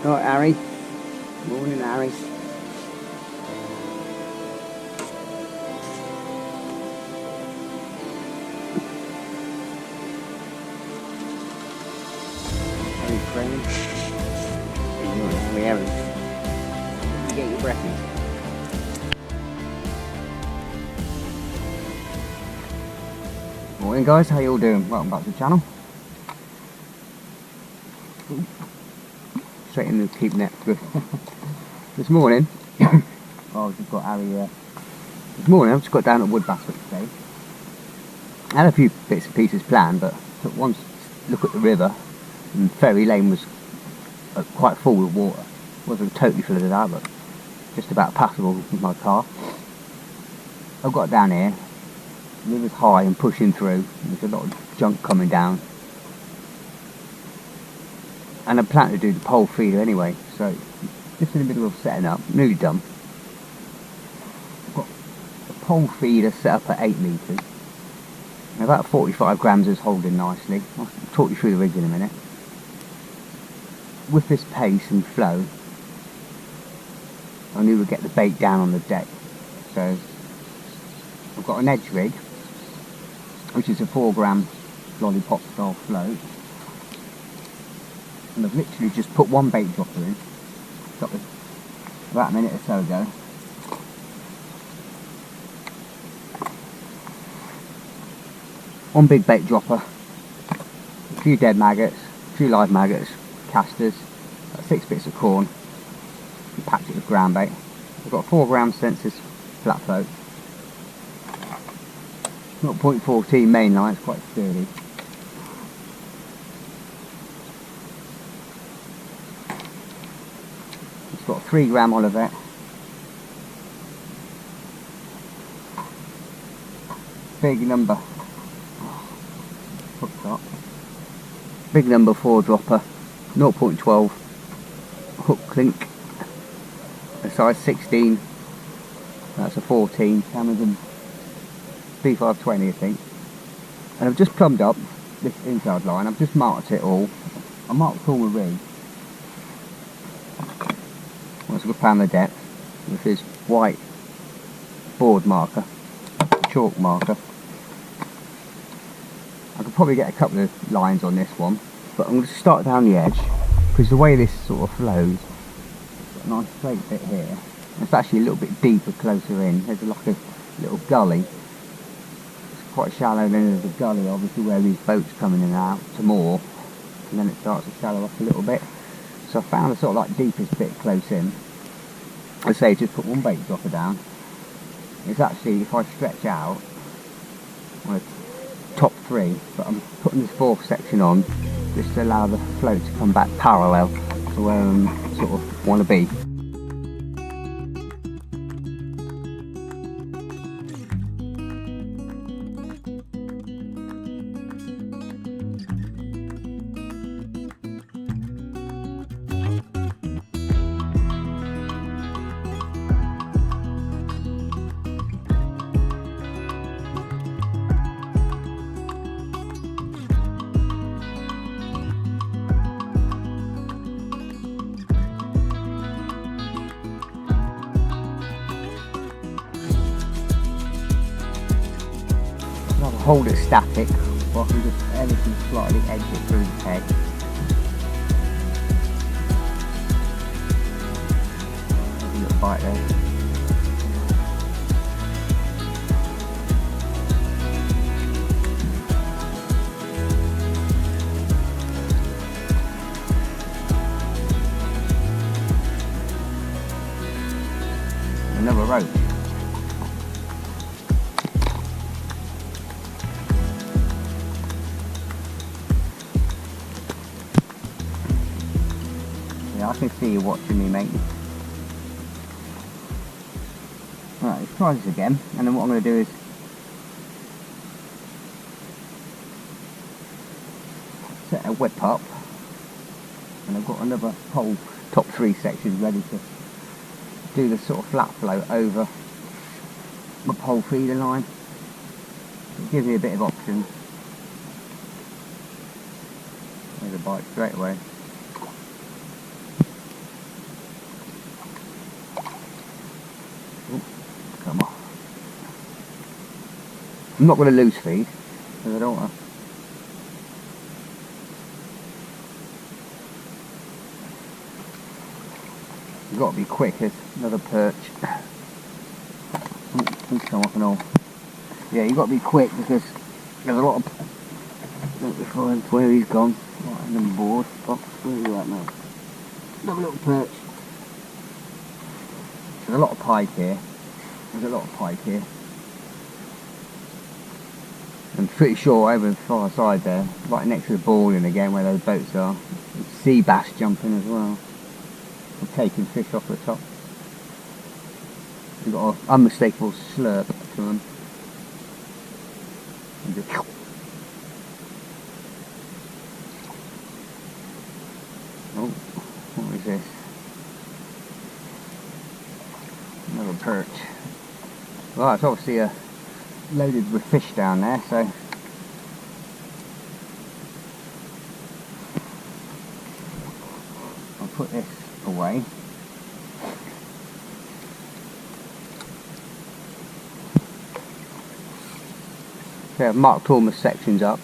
Right, Harry. Morning, Harry. Harry friend. We haven't. You get your breakfast. Morning, guys. How you all doing? Welcome back to the channel. Straight in the keep net. Good. This morning, oh, I've just got Harry. This morning, I've just got down at Woodbastwick today. I had a few bits and pieces planned, but took one look at the river, and Ferry Lane was quite full with water. Wasn't totally flooded out, but just about passable with my car. I got down here. The river's high and pushing through. There's a lot of junk coming down. And I plan to do the pole feeder anyway, so just in the middle of setting up, nearly done. I've got the pole feeder set up at 8 metres. And about 45 grams is holding nicely. I'll talk you through the rigs in a minute. With this pace and flow, I knew we'd get the bait down on the deck. So I've got an edge rig, which is a 4 gram lollipop style float. And I've literally just put one bait dropper in. Got this about a minute or so ago. One big bait dropper, a few dead maggots, a few live maggots, casters, 6 bits of corn, and packed it with ground bait. I've got 4 gram Sensis flat float. 0.14 main line, it's quite sturdy. It's got a 3 gram Olivet. Big number. Hooked up. Big number 4 dropper. 0.12 hook clink. A size 16. That's a 14. Amazon B520, I think. And I've just plumbed up this inside line. I've just marked it all. I marked all my rigs. Once I've found the depth with this white board marker, chalk marker. I could probably get a couple of lines on this one, but I'm going to start down the edge because the way this sort of flows, it's got a nice straight bit here. It's actually a little bit deeper closer in. There's like a little gully. It's quite shallow, and then there's a gully obviously where these boats come in and out to moor, and then it starts to shallow off a little bit. So I found the sort of like deepest bit close in. I say just put one bait dropper down. It's actually, if I stretch out, on a top 3, but I'm putting this 4th section on just to allow the float to come back parallel to where I sort of want to be. Hold it static, or I can just ever so slightly edge it through the peg. There's a little bite there. Another roach. I can see you watching me, mate. Right, let's try this again, and then what I'm going to do is set a whip up, and I've got another pole top 3 sections ready to do the sort of flat float over my pole feeder line. It gives you a bit of options. There's a bite straight away. I'm not going to loose feed, because I don't want to. You've got to be quick. There's another perch. He's come off and all. Yeah, you've got to be quick because there's a lot of... Let me find where he's gone. Right on the board. Fox, where are you at now? Another little perch. There's a lot of pike here. There's a lot of pike here. I'm pretty sure over the far side there, right next to the boarding again where those boats are, there's sea bass jumping as well. I'm taking fish off the top. We've got an unmistakable slurp to them. And just... Oh, what is this? Another perch. Well, it's obviously loaded with fish down there, so I'll put this away. So I've marked all my sections up.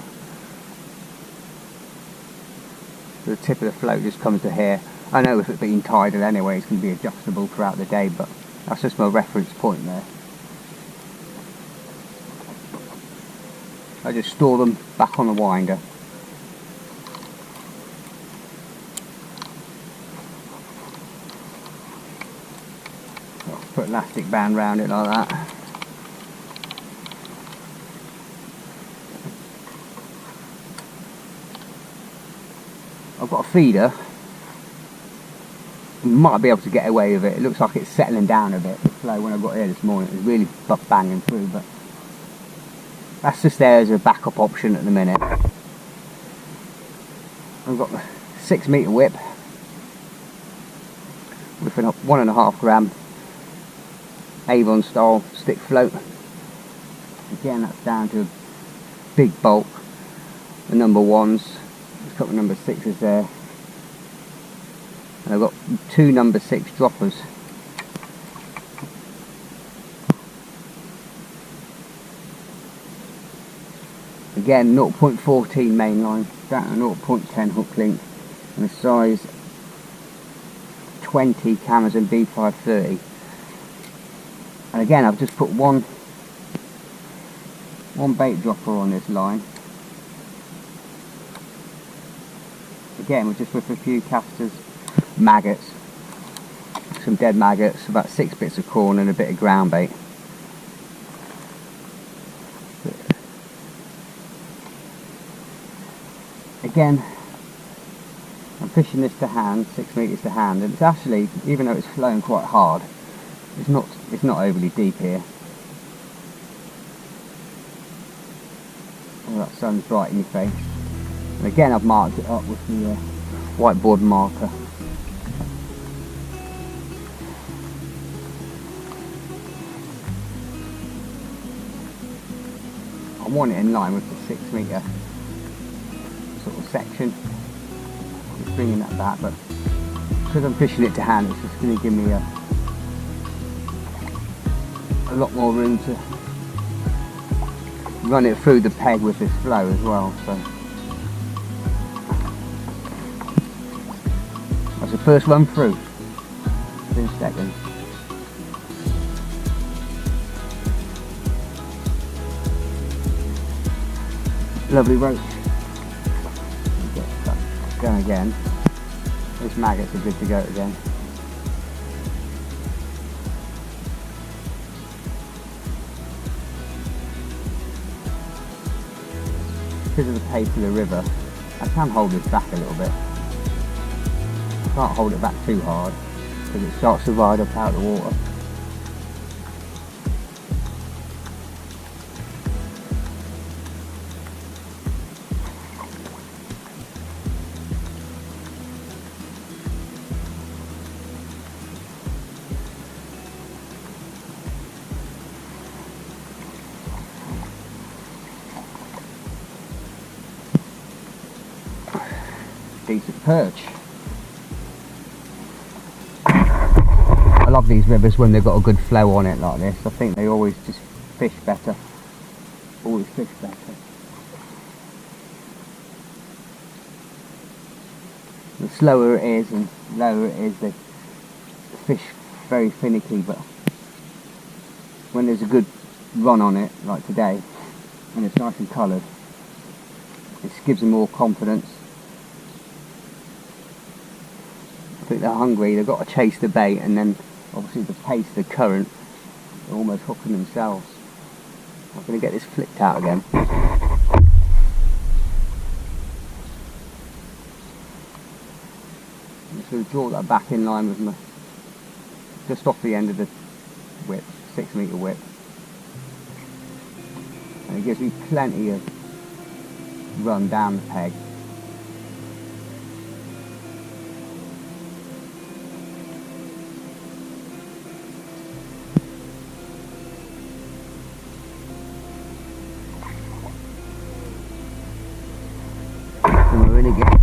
So the tip of the float just comes to here. I know if it's being tidal anyway, it's going to be adjustable throughout the day, but that's just my reference point there. I just store them back on the winder. I'll put elastic band around it like that. I've got a feeder. Might be able to get away with it. It looks like it's settling down a bit. The flow when I got here this morning, it was really buff banging through, but that's just there as a backup option at the minute. I've got the 6 metre whip with a 1.5 gram Avon style stick float. Again, that's down to a big bulk. The number 1s, there's a couple of number 6s there. And I've got 2 number 6 droppers. Again, 0.14 main line, down to 0.10 hook length, and a size 20 Amazon B530. And again, I've just put one bait dropper on this line. Again, just with a few casters, maggots, some dead maggots, about 6 bits of corn and a bit of ground bait. Again, I'm fishing this to hand, 6 metres to hand, and it's actually, even though it's flowing quite hard, it's not overly deep here. Oh, that sun's bright in your face. And again, I've marked it up with the whiteboard marker. I want it in line with the 6 metre sort of section. Just bringing that back, but because I'm fishing it to hand, it's just going to give me a lot more room to run it through the peg with this flow as well. So that's the first run through. 2 seconds. Lovely roach. Going again. These maggots are good to go again. Because of the pace of the river, I can hold this back a little bit. I can't hold it back too hard because it starts to ride up out of the water. Decent perch. I love these rivers when they've got a good flow on it like this. I think they always just fish better all his fish better. The slower it is and lower it is, the fish very finicky, but when there's a good run on it, like today, and it's nice and coloured, it gives them more confidence. I think they're hungry, they've got to chase the bait, and then obviously the pace, the current, they're almost hooking themselves. I'm going to get this flipped out again. I'm just going to draw that back in line with my, just off the end of the whip, 6 metre whip. And it gives me plenty of run down the peg. And we're in again.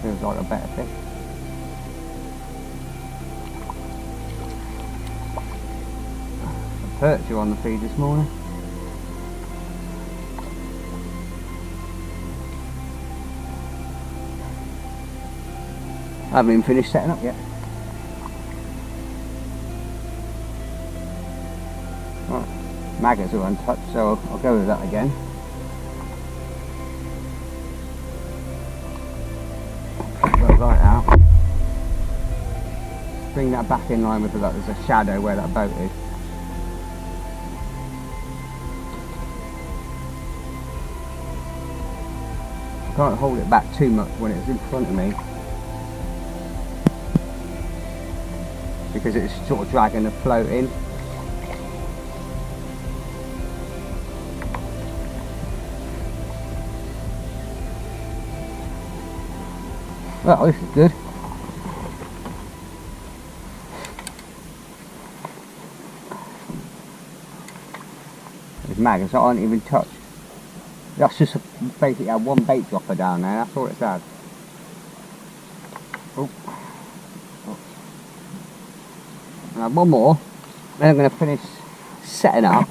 Feels like a better fish. Perch are on the feed this morning. I haven't even finished setting up yet. Well, maggots are untouched, so I'll go with that again. Right now. Bring that back in line with that. There's a shadow where that boat is. I can't hold it back too much when it's in front of me, because it's sort of dragging the float in. Well, this is good. These maggots aren't even touched. That's just basically had one bait dropper down there, that's all it's had. Oh. And I have one more, then I'm going to finish setting up.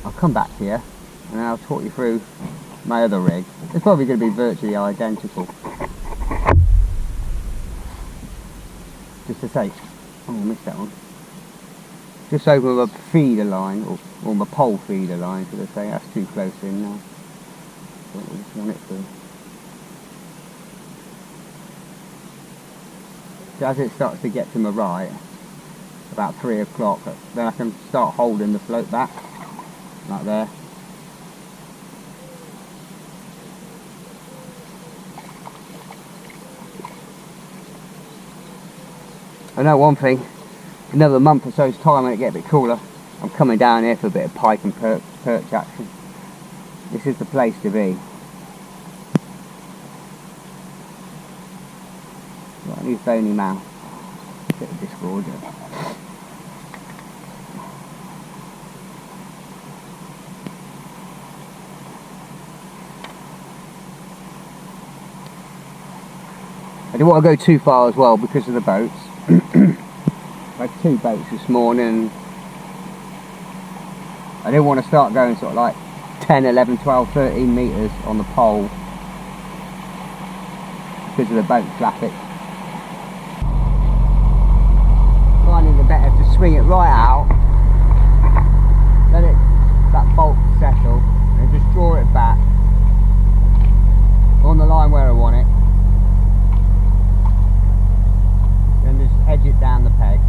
I'll come back here and then I'll talk you through my other rig. It's probably going to be virtually identical. Just to say, oh, I missed that one. Just over a feeder line, or my pole feeder line, should I say. That's too close in now. I just want it to. So as it starts to get to my right, about 3 o'clock, then I can start holding the float back, like there. I know one thing, another month or so's time when it gets a bit cooler, I'm coming down here for a bit of pike and perch action. This is the place to be. Got a new bony mouth. Bit of discord. I didn't want to go too far as well because of the boats. I had 2 boats this morning. I didn't want to start going sort of like 10, 11, 12, 13 metres on the pole because of the boat traffic. Finding it better to swing it right out, let that bolt settle, and just draw it back on the line where I want it. Just edge it down the peg.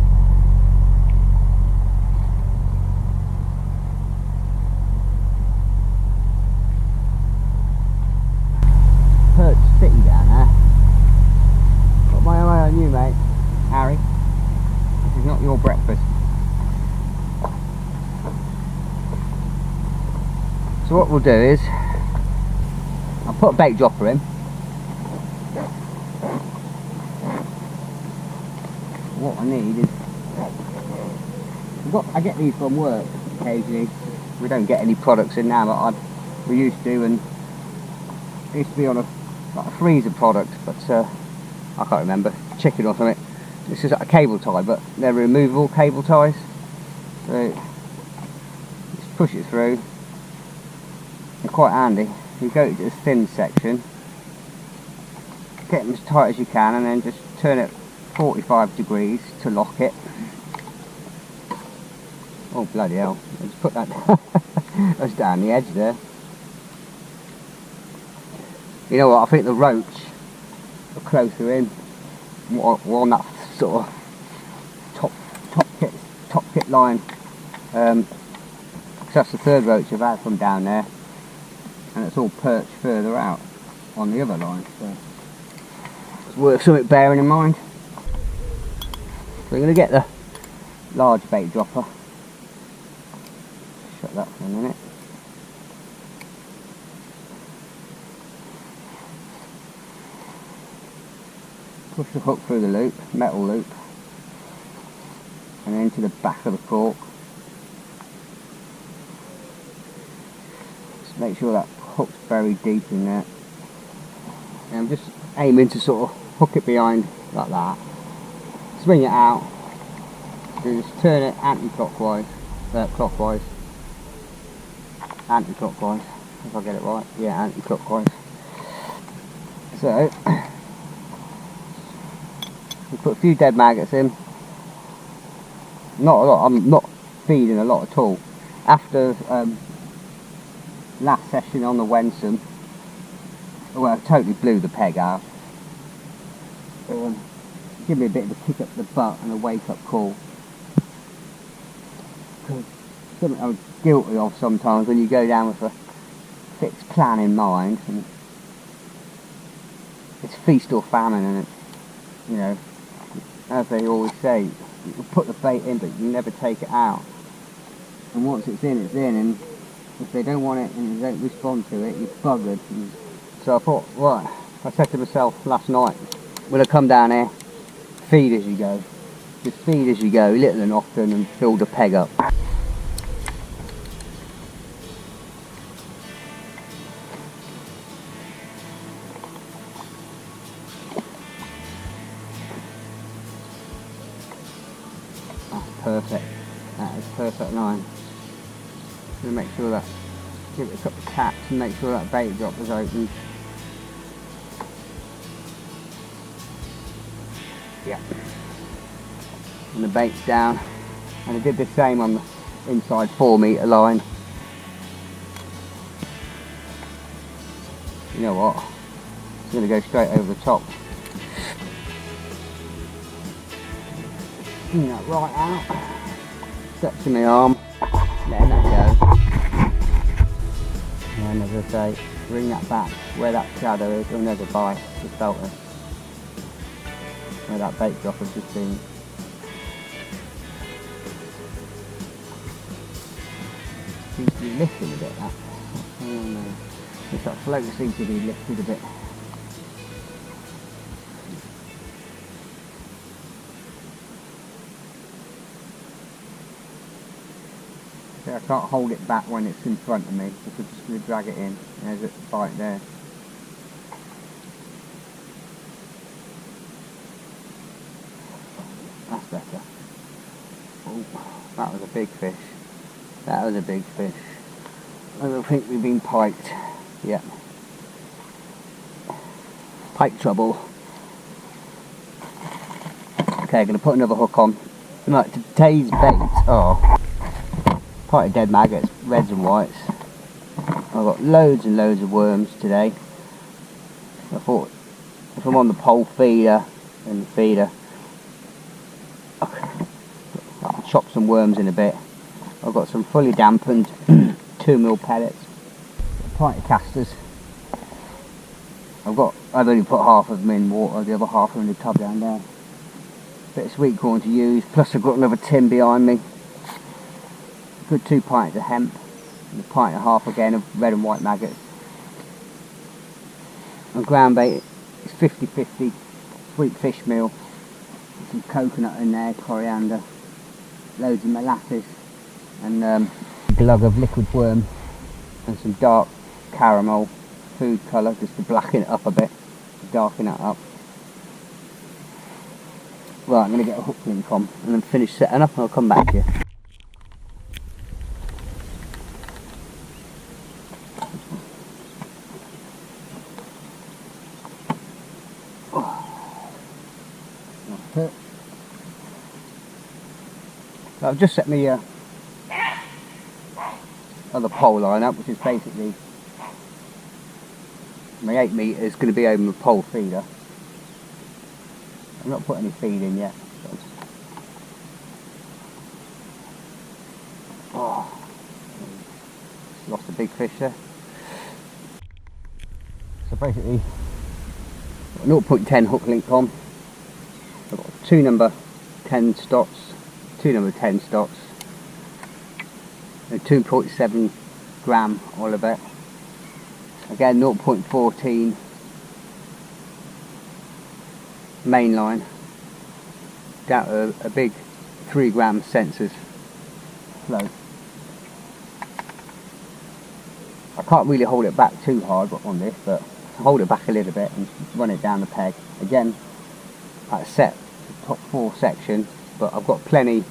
Perch city down there. Got my eye on you, mate. Harry, this is not your breakfast. So what we'll do is I'll put a bait dropper in. What I need is, I get these from work occasionally. We don't get any products in now, but we used to, and it used to be on like a freezer product, but I can't remember, chicken or something. This is like a cable tie, but they're removable cable ties. So just push it through. They're quite handy. You go to the thin section, get them as tight as you can, and then just turn it 45 degrees to lock it. Oh bloody hell, let's put that that's down the edge there. You know what, I think the roach are closer in. We're on that sort of top kit line. Because that's the third roach I've had from down there. And it's all perched further out on the other line. So it's worth something bearing in mind. So we're going to get the large bait dropper. Shut that for a minute. Push the hook through the loop, metal loop, and into the back of the cork. Just make sure that hook's very deep in there. And I'm just aiming to sort of hook it behind like that. Swing it out. Just turn it anti-clockwise, clockwise. Anti-clockwise, if I get it right. Yeah, anti-clockwise. So we put a few dead maggots in. Not a lot. I'm not feeding a lot at all. After last session on the Wensum, well, I totally blew the peg out. Give me a bit of a kick up the butt and a wake up call. Because something I'm guilty of sometimes when you go down with a fixed plan in mind, and it's feast or famine, and it's, you know, as they always say, you can put the bait in but you never take it out. And once it's in, and if they don't want it and they don't respond to it, you're buggered. And so I thought, right, I said to myself last night, when I come down here, feed as you go. Just feed as you go, little and often, and fill the peg up. Perfect. That is perfect line. Gonna make sure that, give it a couple of taps and make sure that bait drop is open. Yeah. And the bait's down. And I did the same on the inside 4 metre line. You know what? It's gonna go straight over the top. Bring that right out, steps in my arm, letting that go, and as I say, bring that back where that shadow is. You'll never bite, just felt it, where that bait drop has just been. Seems to be lifting a bit, that. Just that float seems to be lifted a bit. I can't hold it back when it's in front of me, because I'm just going to drag it in. There's a bite there. That's better. Oh, that was a big fish. That was a big fish. I don't think we've been piked yet. Pike trouble. Okay, I'm going to put another hook on. Right, today's bait are quite a dead maggots, reds and whites. I've got loads and loads of worms today. I thought if I'm on the pole feeder and the feeder, I'll chop some worms in a bit. I've got some fully dampened 2mm pellets, a pint of casters. I've only put half of them in water, the other half are in the tub down there. Bit of sweet corn to use, plus I've got another tin behind me. Good 2 pints of hemp, and a pint and a half again of red and white maggots. And ground bait is 50-50 sweet fish meal, with some coconut in there, coriander, loads of molasses, and a glug of liquid worm, and some dark caramel food colour just to blacken it up a bit, to darken it up. Right, I'm going to get a hook link on and then finish setting up and I'll come back to you. I've just set my other pole line up, which is basically my 8 metres going to be over my pole feeder. I'm not putting any feed in yet. Oh, lost a big fish there. So basically, 0.10 hook link on. I've got two number 10 stops, and 2.7 gram Olivet. Again, 0.14 main line down to a big 3 gram sensors float. I can't really hold it back too hard on this, but hold it back a little bit and run it down the peg. Again, I set the top 4 section, but I've got plenty.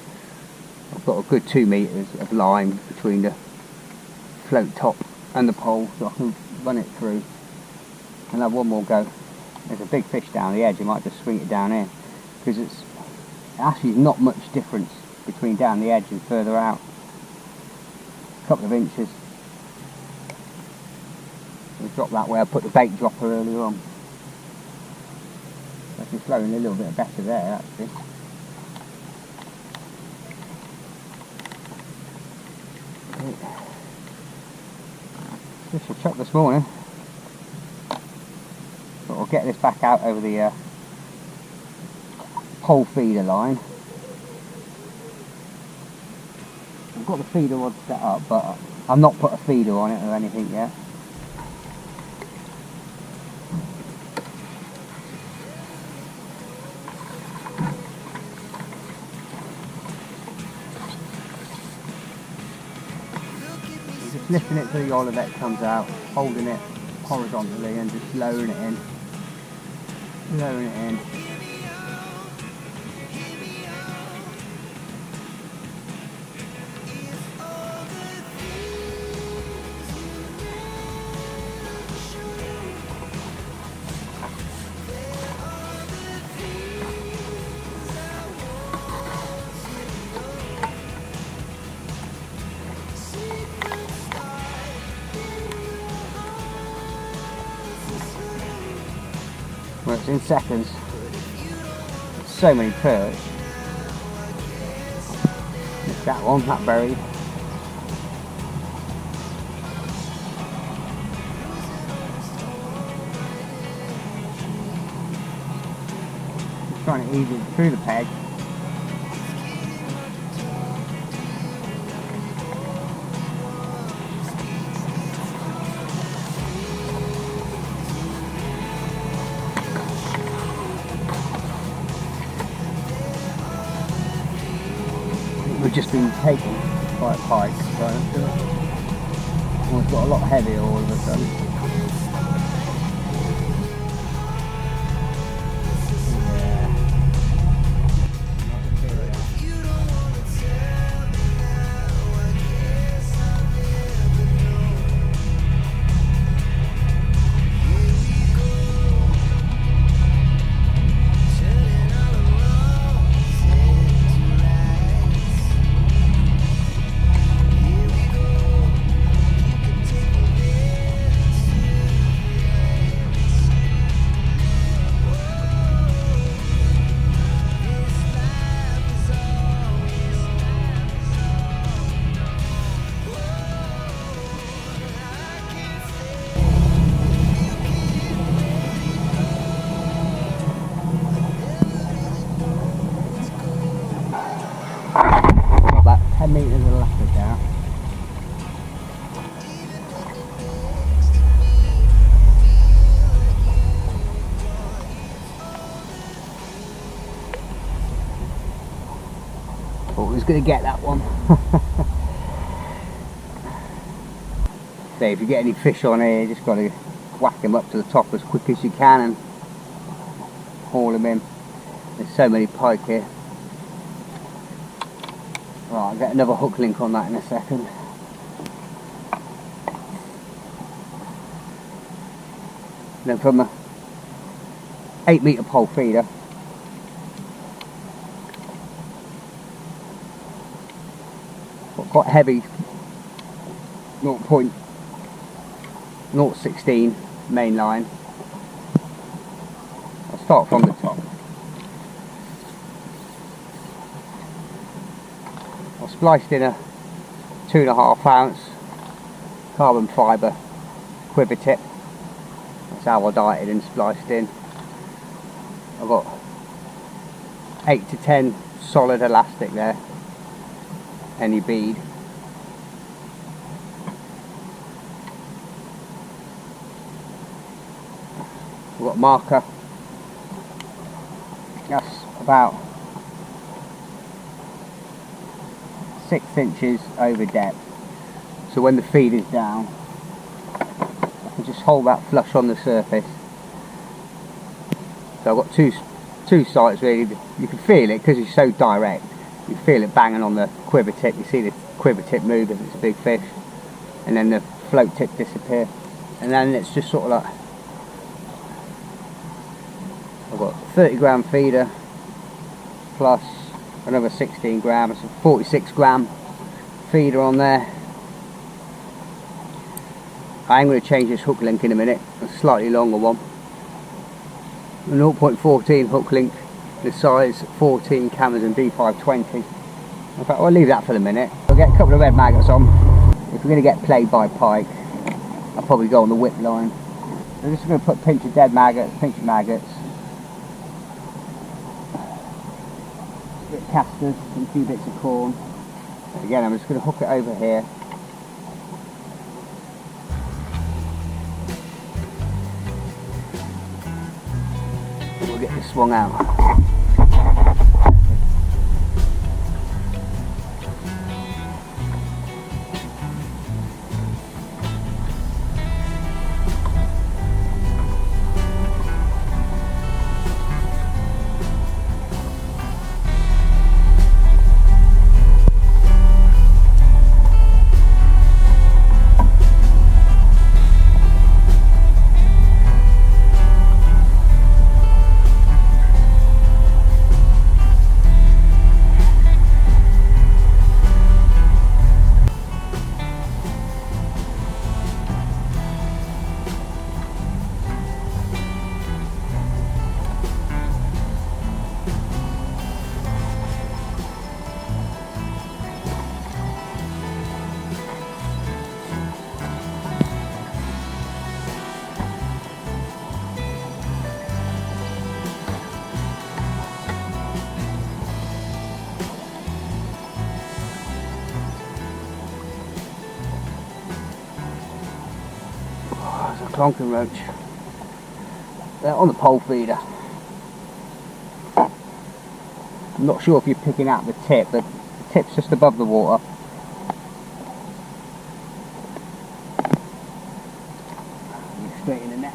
I've got a good 2 metres of line between the float top and the pole, so I can run it through and have one more go. There's a big fish down the edge, I might just swing it down here, because it's actually not much difference between down the edge and further out. A couple of inches. We'll drop that way. I put the bait dropper earlier on. Actually flowing a little bit better there actually. Fish a chuck this morning. But I'll get this back out over the pole feeder line. I've got the feeder rod set up, but I've not put a feeder on it or anything yet. Just lifting it till the Olivet comes out, holding it horizontally and just lowering it in. Lowering it in. Works in seconds. So many perch. Missed that one, that buried. Just trying to ease it through the peg. We've just been taken by a pike, so it's got a lot heavier all of a sudden. About 10 metres of elastic now. Thought we was going to get that one. So if you get any fish on here, you just got to whack them up to the top as quick as you can and haul them in. There's so many pike here. Right, I'll get another hook link on that in a second. Then from a 8 metre pole feeder, got quite heavy 0.016 main line. I'll start from the top. I spliced in a 2.5 ounce carbon fibre quiver tip. That's how I dieted and spliced in. I've got 8 to 10 solid elastic there, any bead. I've got a marker, that's about 6 inches over depth, so when the feed is down I can just hold that flush on the surface. So I've got two sides really. You can feel it because it's so direct. You feel it banging on the quiver tip. You see the quiver tip move if it's a big fish, and then the float tip disappear. And then it's just sort of like, I've got 30 gram feeder plus another 16 grams, so 46 gram feeder on there. I am going to change this hook link in a minute, a slightly longer one. A 0.14 hook link, the size 14 Cameras and D520. In fact, I'll leave that for the minute. I'll get a couple of red maggots on. If we're going to get played by pike, I'll probably go on the whip line. I'm just going to put a pinch of dead maggots, pinch of maggots, a bit of casters, and a few bits of corn. Again, I'm just going to hook it over here. We'll get this swung out. Clonking roach. They're on the pole feeder. I'm not sure if you're picking out the tip, but the tip's just above the water. Get straight in the net.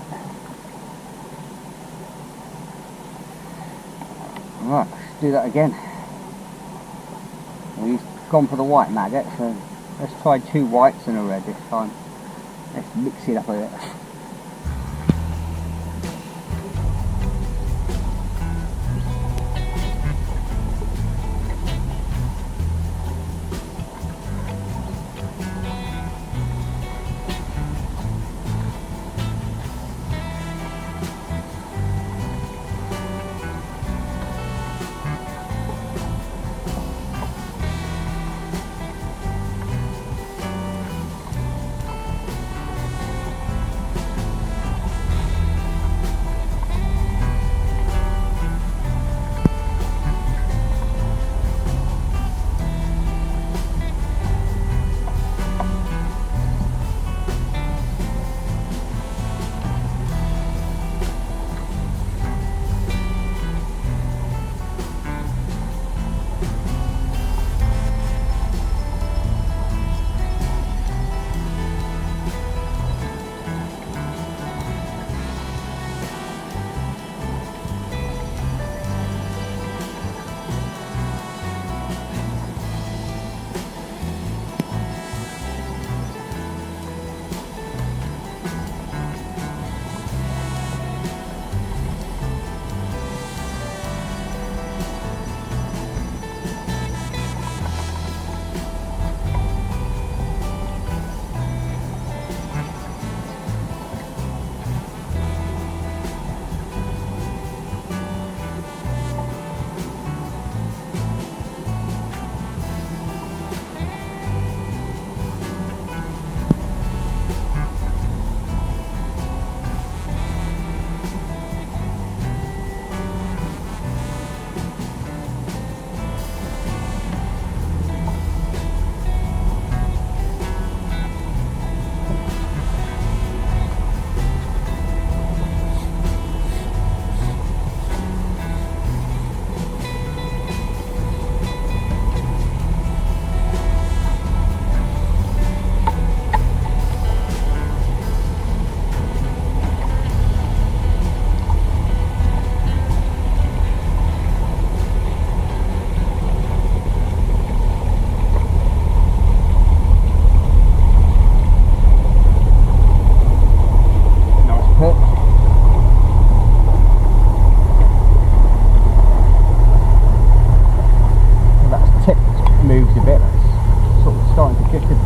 Right, let's do that again. We've gone for the white maggot, so let's try 2 whites and a red this time. Let's mix it up a bit.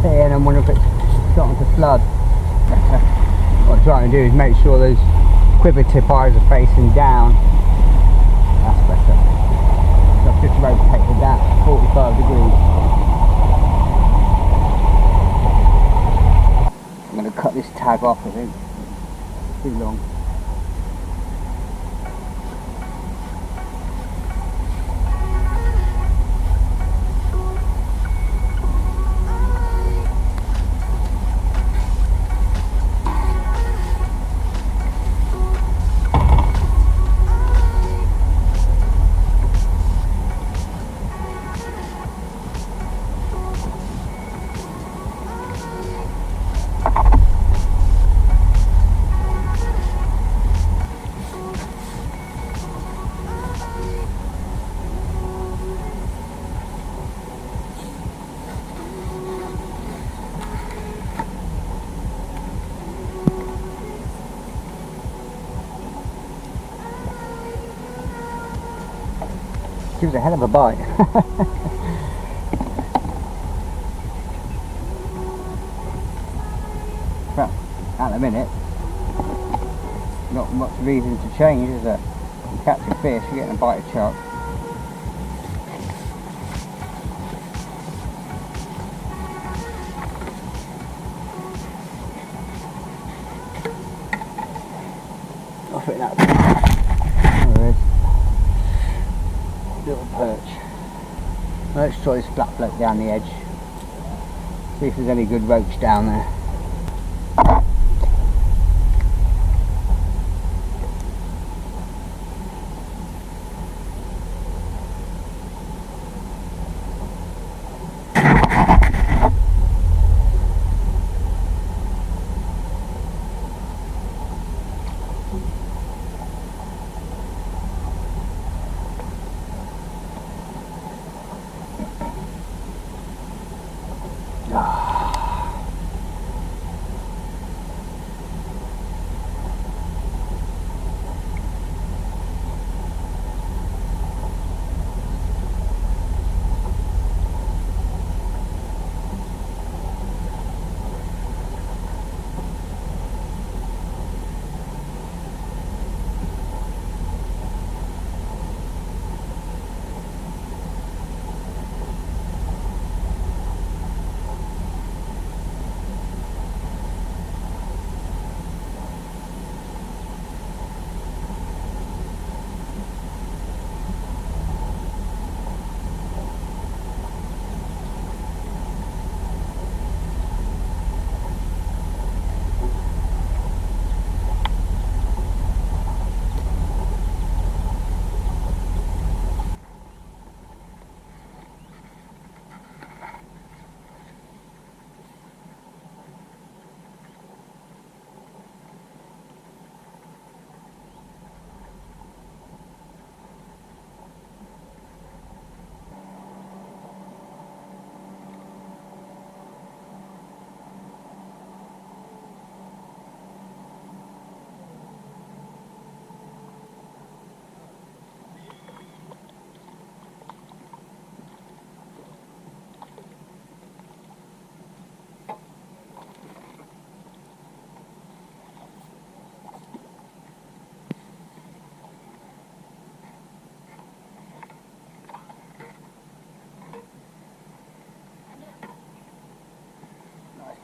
here and I'm wondering if it's starting to flood. What I'm trying to do is make sure those quiver tip eyes are facing down. That's better. So I've just rotated that 45 degrees. I'm going to cut this tag off, I think. It's too long. Gives a hell of a bite. Well, at the minute, not much reason to change, is there? You catch a fish, you're getting a bite of chuck. Off it that way. There it is. Little perch. Let's try this flat float down the edge. See if there's any good roach down there.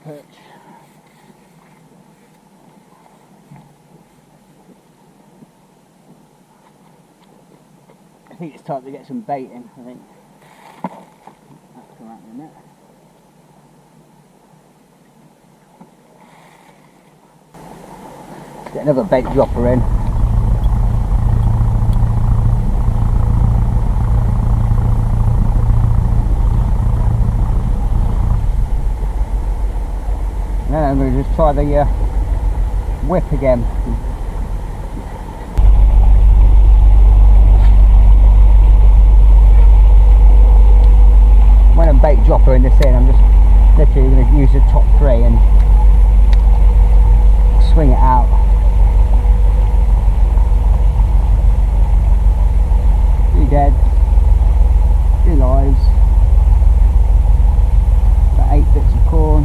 Perch. I think it's time to get some bait in, I think. That's come out in a minute. Let's get another bait dropper in. And then I'm going to just try the whip again. When I'm bait dropping this in, I'm just literally going to use the top three and swing it out. Two dead, two lives, about 8 bits of corn.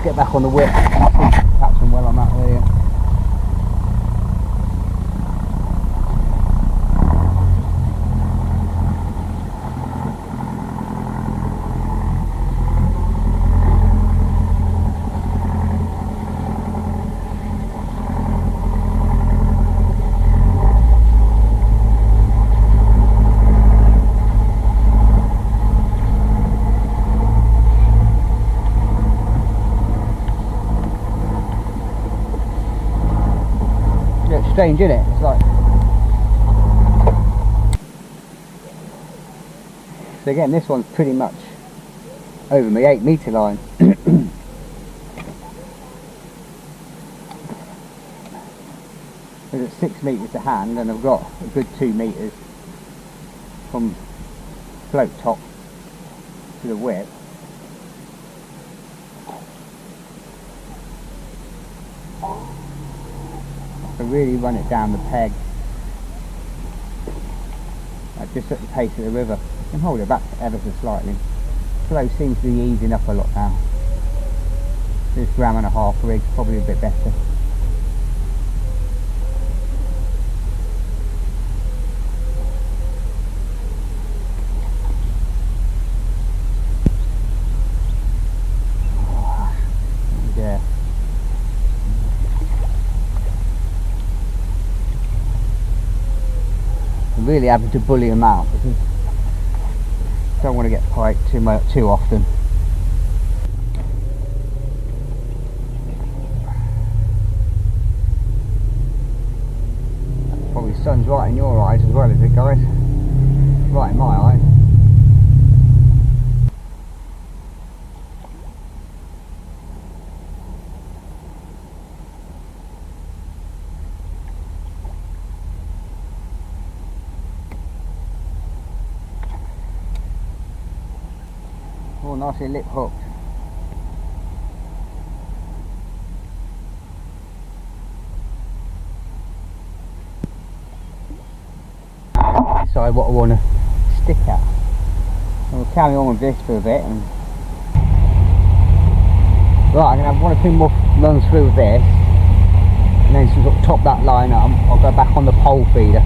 Let's get back on the whip. Catch them well on that earlier. Strange, isn't it? It's like, so again, this one's pretty much over my 8 metre line. There's at 6 metres to hand, and I've got a good 2 metres from float top to the whip. I really run it down the peg, just at the pace of the river. I can hold it back ever so slightly. Flow seems to be easing up a lot now. This 1.5 grams rig, probably a bit better. Yeah. I'm really having to bully them out because I don't want to get piped too often. Probably the sun's right in your eyes as well, is it, guys? Right in my eye. Oh, nicely lip hooked. Decide what I want to stick at. I'll carry on with this for a bit. And right, I'm going to have 1 or 2 more runs through with this, and then sort of top that line up. I'll go back on the pole feeder.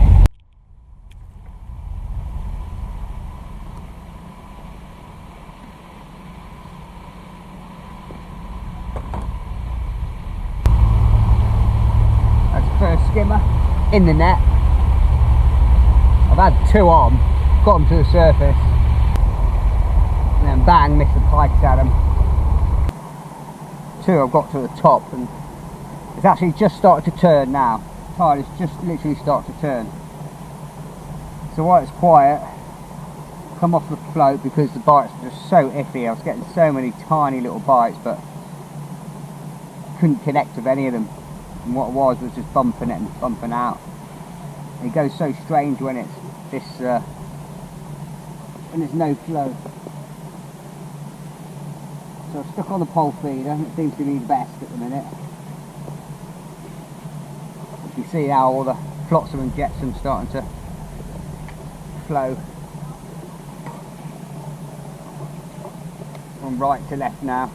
First skimmer in the net. I've had 2 on, got them to the surface, and then bang, missed the pikes at them. 2 I've got to the top, and it's actually just started to turn now. The tide has just literally started to turn. So while it's quiet, come off the float because the bites were just so iffy. I was getting so many tiny little bites, but couldn't connect with any of them. And what it was just bumping it and bumping out. It goes so strange when it's this, when there's no flow. So I've stuck on the pole feeder, and it seems to be the best at the minute. You can see now all the flotsam and jetsam starting to flow from right to left now.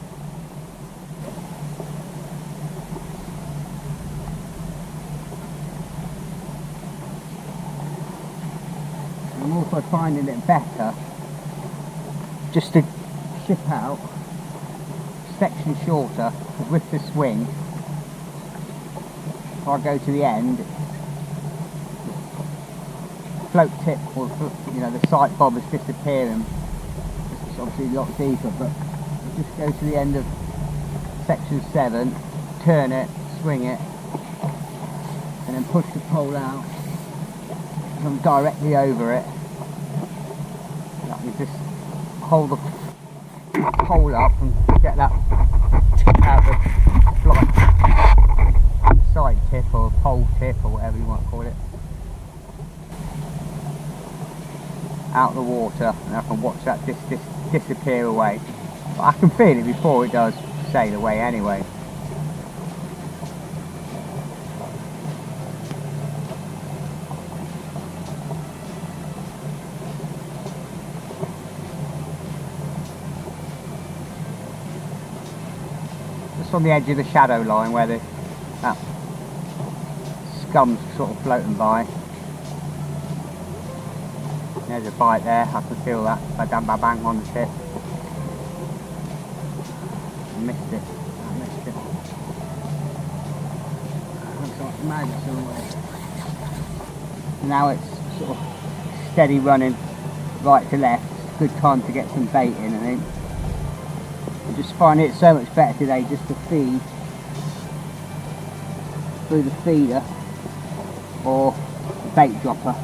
I'm also finding it better just to ship out section shorter, because with the swing, if I go to the end, the float tip or the sight bob is disappearing. It's obviously a lot deeper, but just go to the end of section 7, turn it, swing it, and then push the pole out. Come directly over it. You just hold the pole up and get that tip out the flight side tip or pole tip or whatever you want to call it, out the water, and I can watch that disappear away. But I can feel it before it does sail away anyway. just on the edge of the shadow line where that scum's sort of floating by. There's a bite there, I can feel that. Bang bang bang on the tip. I missed it. Looks like maggots away. Now it's sort of steady running right to left. Good time to get some bait in, I think. I just find it so much better today just to feed through the feeder or the bait dropper.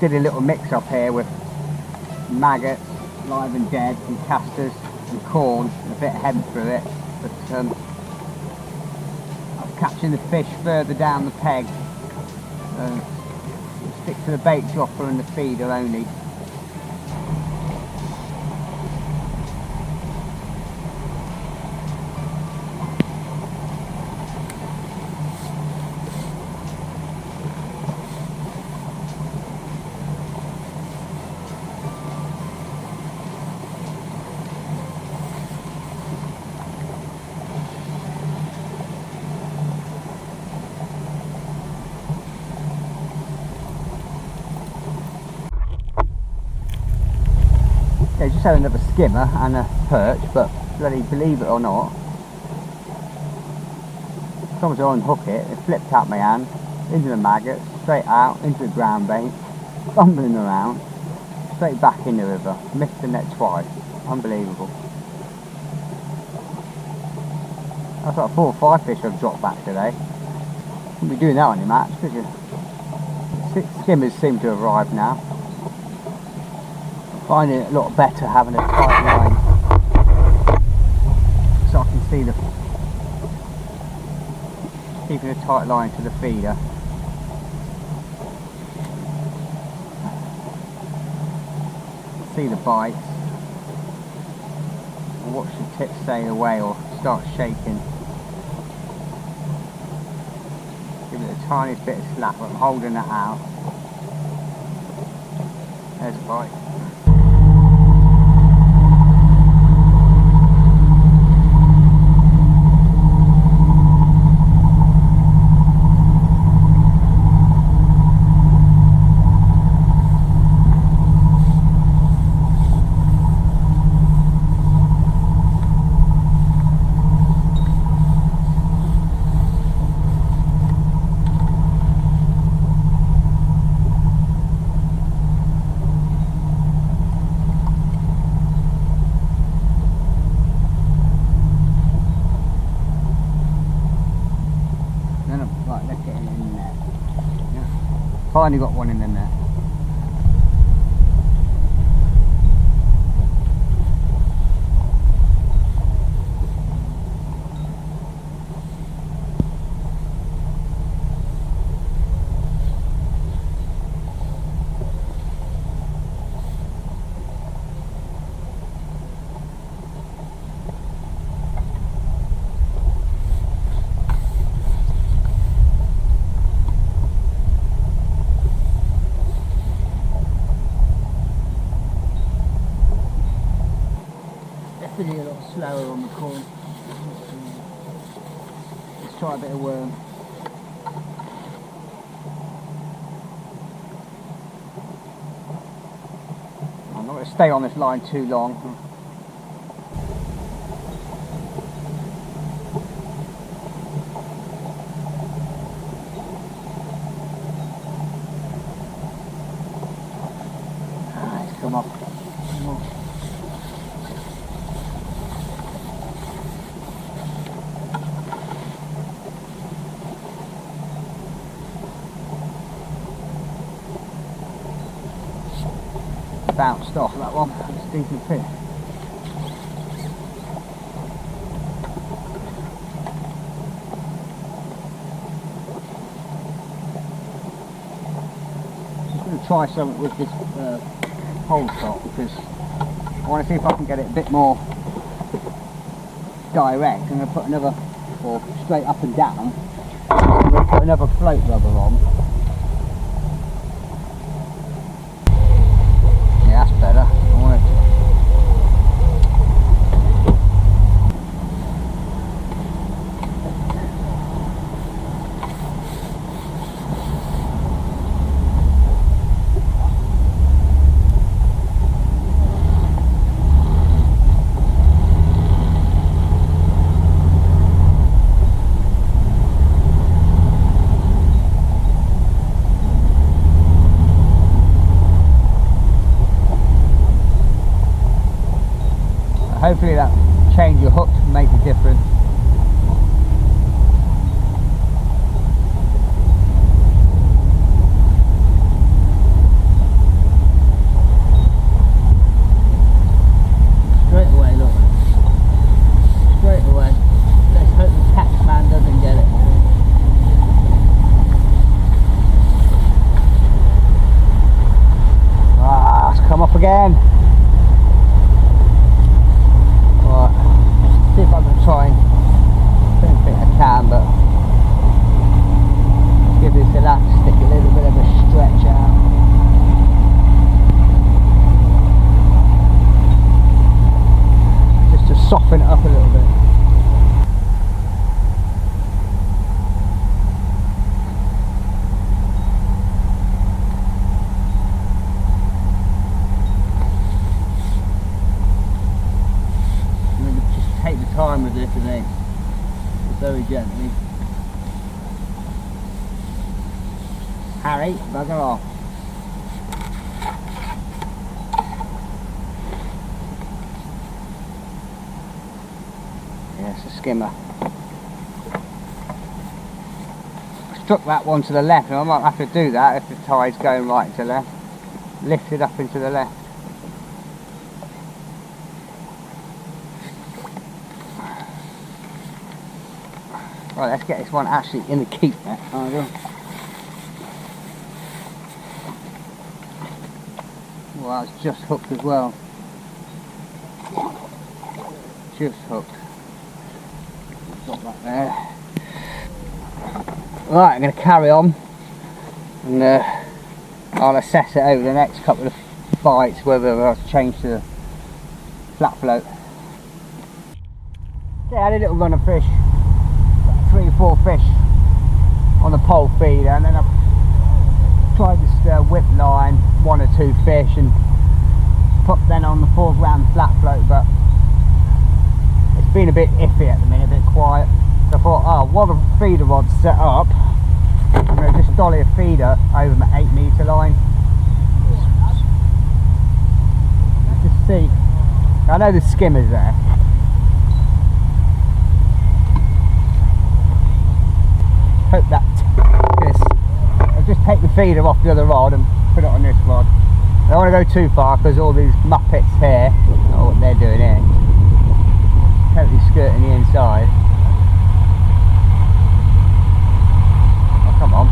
Did a little mix up here with maggots, live and dead, and casters and corn, and a bit of hemp through it. But I'm catching the fish further down the peg. Stick to the bait dropper and the feeder only. Okay, just had another skimmer and a perch, but bloody believe it or not, as soon as I unhook it, it flipped out my hand, into the maggot, straight out, into the ground bait, fumbling around, straight back in the river, missed the net twice, unbelievable. That's like 4 or 5 fish I've dropped back today. Wouldn't be doing that on your match, could you? Skimmers seem to have arrived now. Finding it a lot better having a tight line, so I can see keeping a tight line to the feeder. See the bites. I'll watch the tip stay away or start shaking. Give it a tiny bit of slap, but I'm holding it out. There's a bite. Finally got one in there. Definitely a lot slower on the corn. Let's try a bit of worm. I'm not going to stay on this line too long. It's come off. Bounced off that one. It's a decent fish. I'm going to try something with this pole stop because I want to see if I can get it a bit more direct. I'm going to put another, or straight up and down. I'm going to put another float rubber on. Better. I want it hopefully that change your hook to make a difference. Straight away, look. Straight away. Let's hope the tax man doesn't get it. Ah, it's come up again. Right, see if I can try and, I don't think I can, but give this elastic a little bit of a stretch out. Just to soften it up a little bit. Take the time with this and then very gently. Harry, bugger off. Yes, a skimmer. I struck that one to the left, and I might have to do that if the tide's going right to left. Lift it up into the left. Right, let's get this one actually in the keep there. Well, it's just hooked as well. Just hooked. Drop that there. Right, I'm going to carry on and I'll assess it over the next couple of bites whether I'll change to the flat float. Yeah, I had a little run of fish. 3 or 4 fish on the pole feeder, and then I've tried this whip line, 1 or 2 fish, and put then on the 4 gram flat float, but it's been a bit iffy at the minute, a bit quiet. So I thought, oh, while the feeder rod's set up, I'm going to just dolly a feeder over my 8 metre line. Just see, I know the skimmer's there. Hope that I'll just take the feeder off the other rod and put it on this rod. I don't want to go too far because all these muppets here, I don't know what they're doing here, totally skirting the inside. Oh, come on.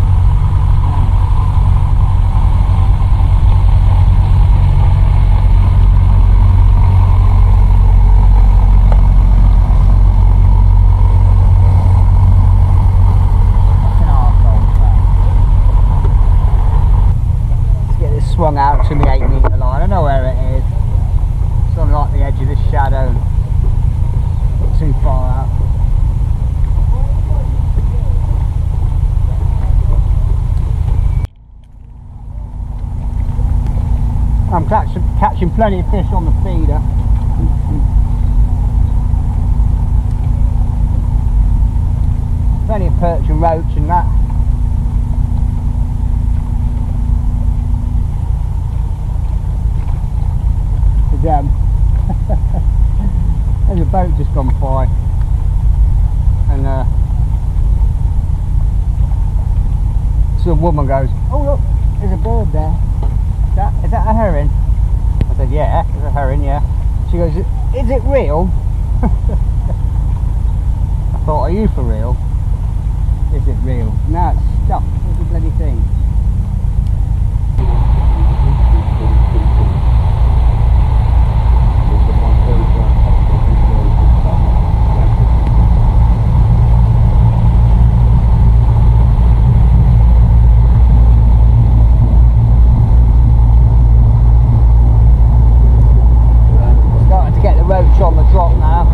Swung out to my 8 metre line. I know where it is. It's on like the edge of this shadow, not too far out. I'm catching plenty of fish on the feeder. Plenty of perch and roach and that. Them. There's a boat just gone by, and some woman goes, "Oh look, there's a bird there. Is that a heron?" I said, "Yeah, there's a heron, yeah." She goes, "Is it real?" I thought, "Are you for real? Is it real?" No, it's stuffed. What's the bloody thing? On the drop now.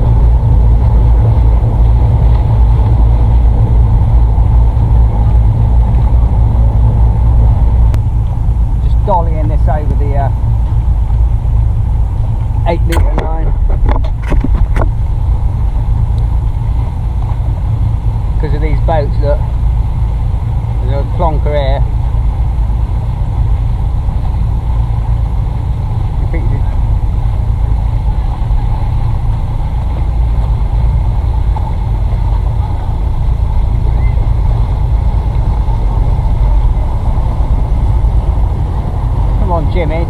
Just dollying this over the 8 metre line because of these boats. Look, there's a plonker here. Jimmy.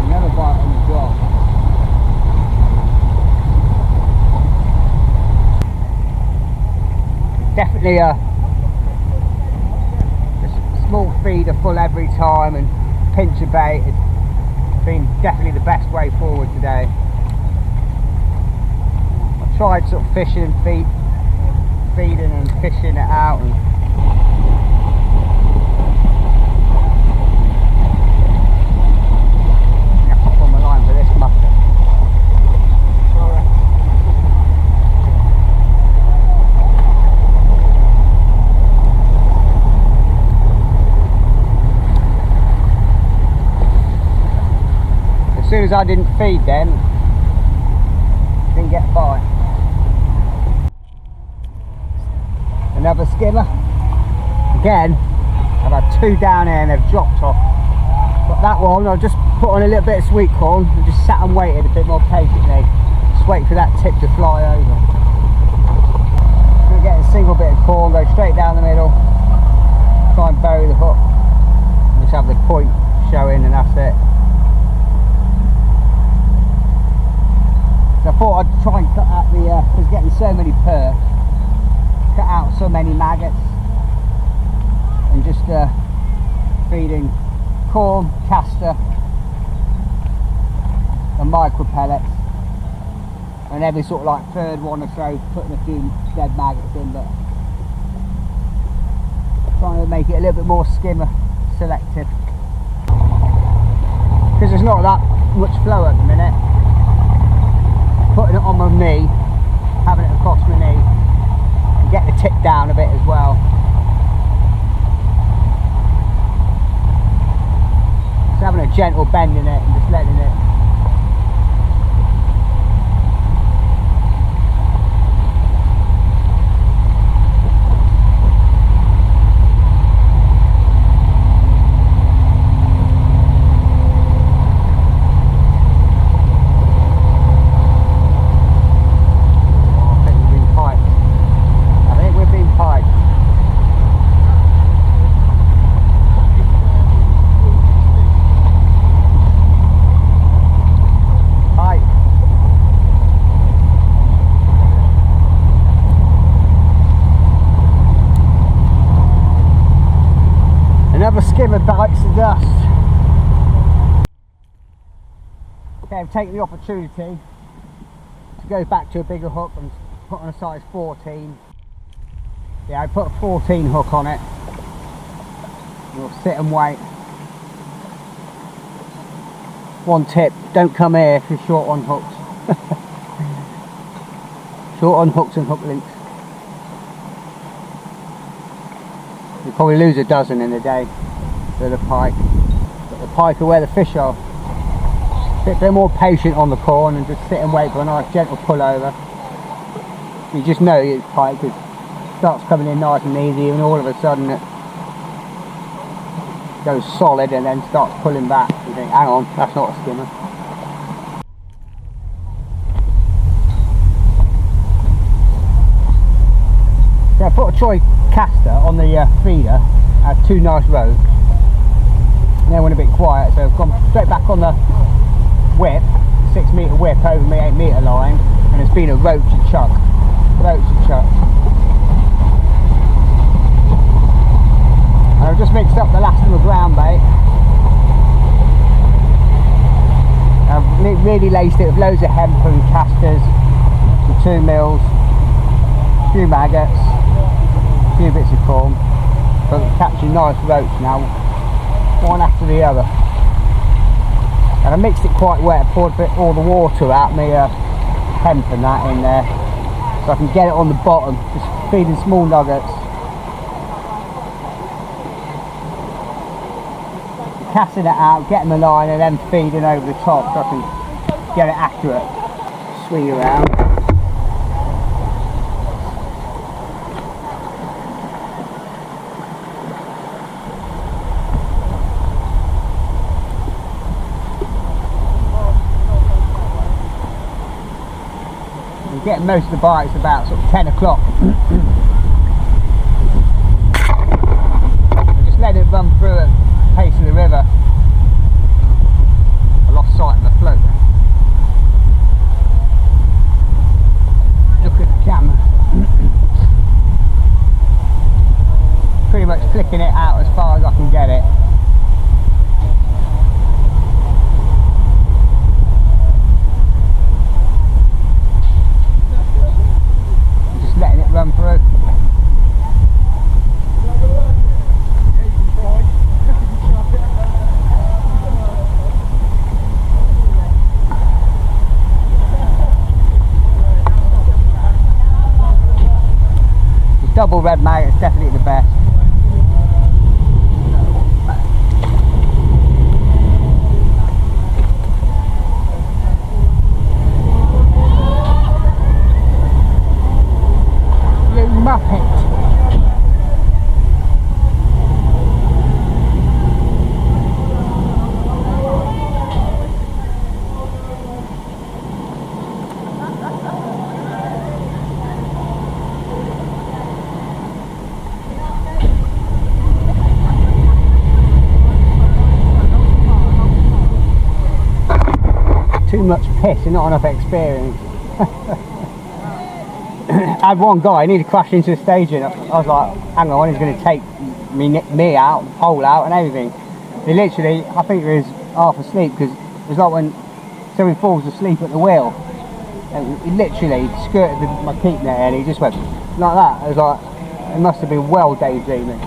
Another bite on the drop. Definitely a small feeder full every time and pinch of bait. It's been definitely the best way forward today. I tried sort of fishing, feeding and fishing it out, and I have to pull my line for this muffin. As soon as I didn't feed then, didn't get a bite. Another skimmer. Again, I've had two down here and they've dropped off. But that one, I just put on a little bit of sweet corn and just sat and waited a bit more patiently. Just wait for that tip to fly over. Gonna get a single bit of corn, go straight down the middle, try and bury the hook, just have the point showing, and that's it. So I thought I'd try and cut out the, because getting so many perch, cut out so many maggots, and just feeding corn, castor and micro pellets, and every sort of like third one or so putting a few dead maggots in, but trying to make it a little bit more skimmer selective, because there's not that much flow at the minute. Putting it on my knee, having it across my knee, and get the tip down a bit as well. Just having a gentle bend in it and just letting it. Another skimmer bites the dust. Okay, I've taken the opportunity to go back to a bigger hook and put on a size 14. Yeah, I put a 14 hook on it. We'll sit and wait. One tip, don't come here if you're short on hooks. Short on hooks and hook links. You probably lose a dozen in a day for the pike. But the pike are where the fish are. A bit more patient on the corn and just sit and wait for a nice gentle pull over. You just know it's pike because it starts coming in nice and easy, and all of a sudden it goes solid and then starts pulling back. You think, hang on, that's not a skimmer. So I put a choy caster on the feeder, had two nice rows, and they went a bit quiet, so I've gone straight back on the whip, 6 metre whip over my 8 metre line, and it's been a roach and chuck. And I've just mixed up the last of the ground bait. I've really laced it with loads of hemp and casters, some 2 mils, a few maggots, a few bits of corn, but I'm catching nice roach now, one after the other. And I mixed it quite wet, poured all the water out, my hemp and that in there, so I can get it on the bottom, just feeding small nuggets. Casting it out, getting the line and then feeding over the top so I can get it accurate. Swing around. I'm getting most of the bites about sort of 10 o'clock. I just let it run through at the pace of the river. I lost sight of the float. Look at the camera. Pretty much flicking it out as far as I can get it. Just letting it run through. The double red maggot is definitely the best. Too much piss and not enough experience. I had one guy, he nearly crashed into the staging. I was like, hang on, he's going to take me out, the pole out and everything. He literally, I think he was half asleep, because it was like when somebody falls asleep at the wheel. And he literally skirted my keep net and he just went like that. I was like, it must have been well daydreaming.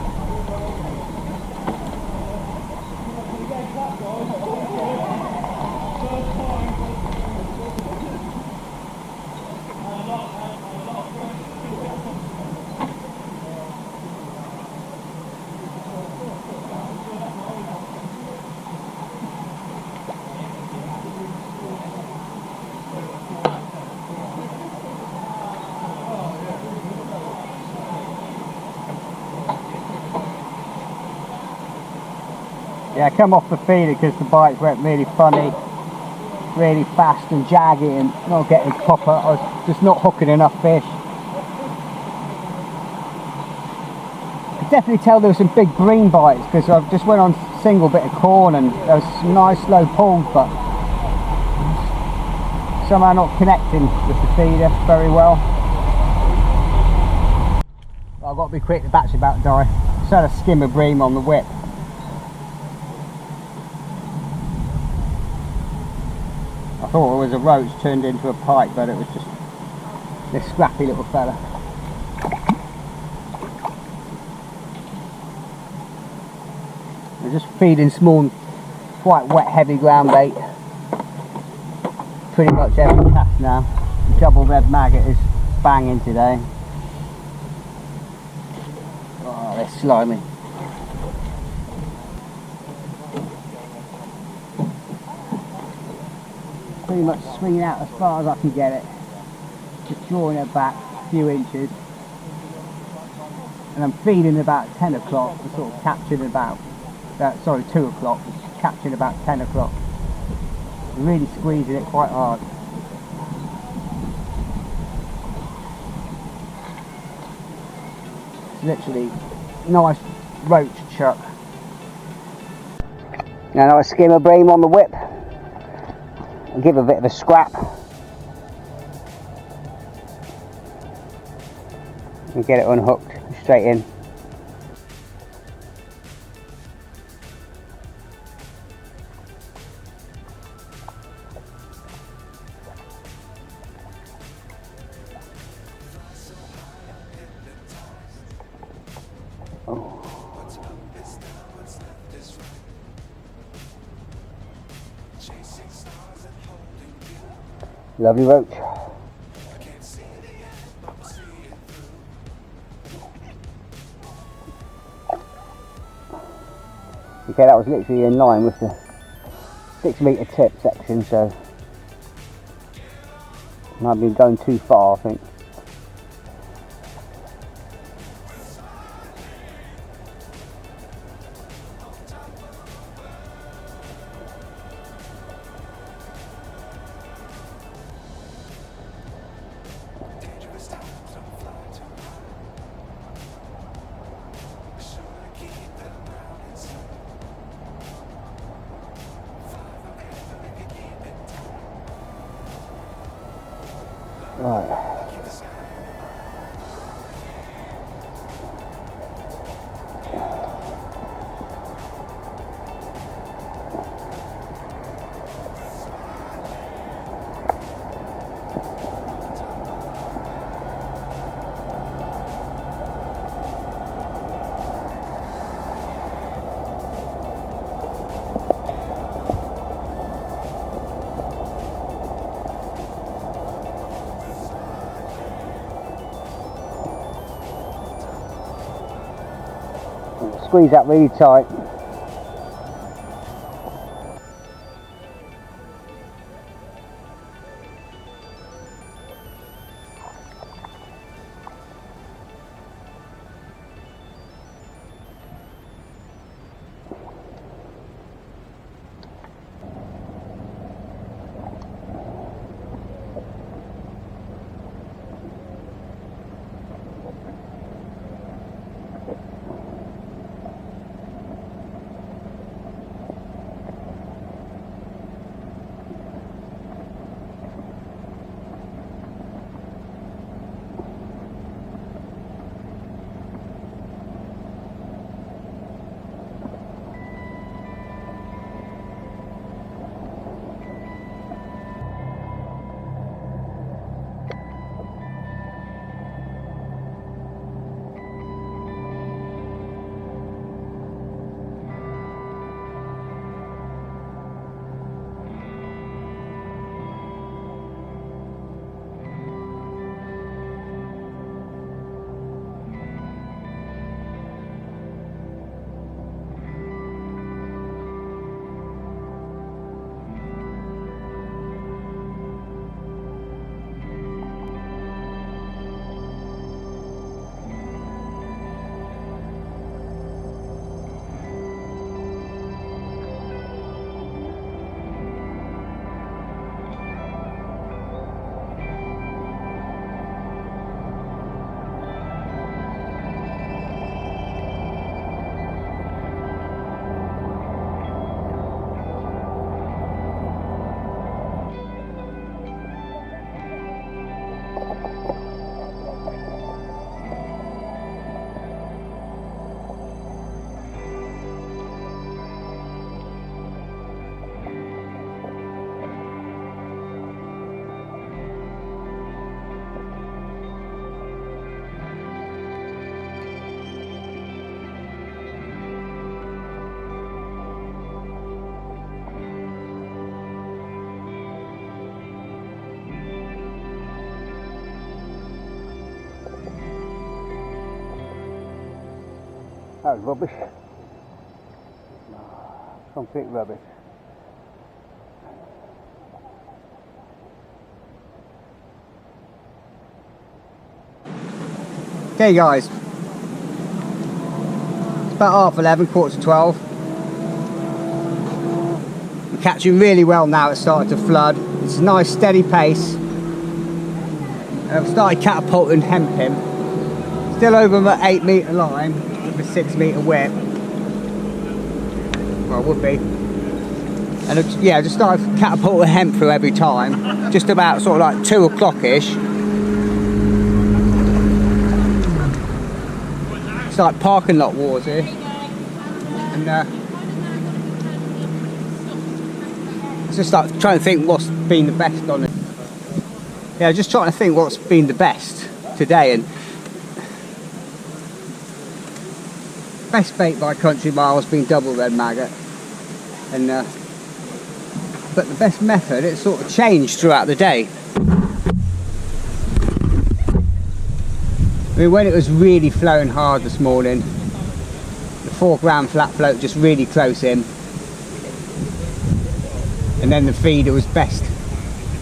Yeah, I come off the feeder because the bites went really funny, really fast and jaggy and not getting proper. I was just not hooking enough fish. I could definitely tell there were some big green bites because I just went on a single bit of corn and there was some nice slow pulls, but somehow not connecting with the feeder very well. But I've got to be quick, the battery's about to die. Just had a skimmer bream on the whip. I thought it was a roach turned into a pike, but it was just this scrappy little fella. We're just feeding small, quite wet, heavy ground bait. Pretty much every cast now. The double red maggot is banging today. Oh, they're slimy. Pretty much swinging out as far as I can get it, just drawing it back a few inches, and I'm feeding about 10 o'clock, and sort of capturing about, 2 o'clock, capturing about 10 o'clock, really squeezing it quite hard. It's literally nice roach chuck. Now another skimmer bream on the whip. I'll give a bit of a scrap and get it unhooked straight in. Oh. Lovely roach. Okay, that was literally in line with the 6 metre tip section, so might have been going too far, I think. Right. Squeeze that really tight. That was rubbish. Complete rubbish. Okay guys, it's about 11:30, 11:45. I'm catching really well now, it's starting to flood. It's a nice steady pace. I've started catapulting hemping. Still over my 8 metre line with a 6 metre whip. Well, it would be. And yeah, I just started catapulting hemp through every time. Just about sort of like 2 o'clock-ish. It's like parking lot wars here. And just like trying to think what's been the best on it. Yeah, just trying to think what's been the best today. And best bait by country mile has been double red maggot. And but the best method, it sort of changed throughout the day. I mean, when it was really flowing hard this morning, the 4 gram flat float just really close in, and then the feed, it was best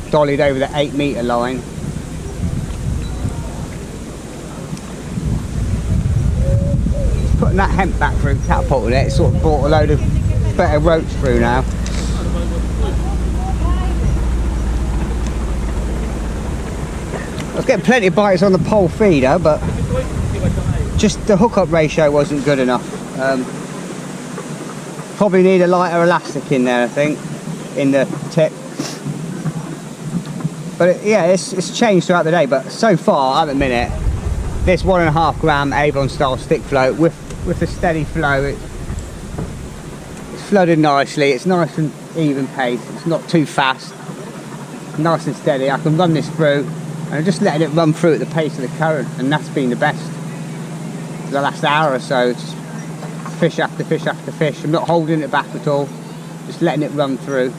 dollied over the 8 metre line. Just putting that hemp back through, catapulting it, sort of brought a load of better roach through now. I was getting plenty of bites on the pole feeder, but just the hookup ratio wasn't good enough. Probably need a lighter elastic in there, I think, in the tip. But yeah, it's changed throughout the day. But so far, at the minute, this 1.5 gram Avon style stick float with a steady flow, it's flooded nicely. It's nice and even pace. It's not too fast. Nice and steady. I can run this through, and I'm just letting it run through at the pace of the current, and that's been the best for the last hour or so. Just fish after fish after fish. I'm not holding it back at all. Just letting it run through.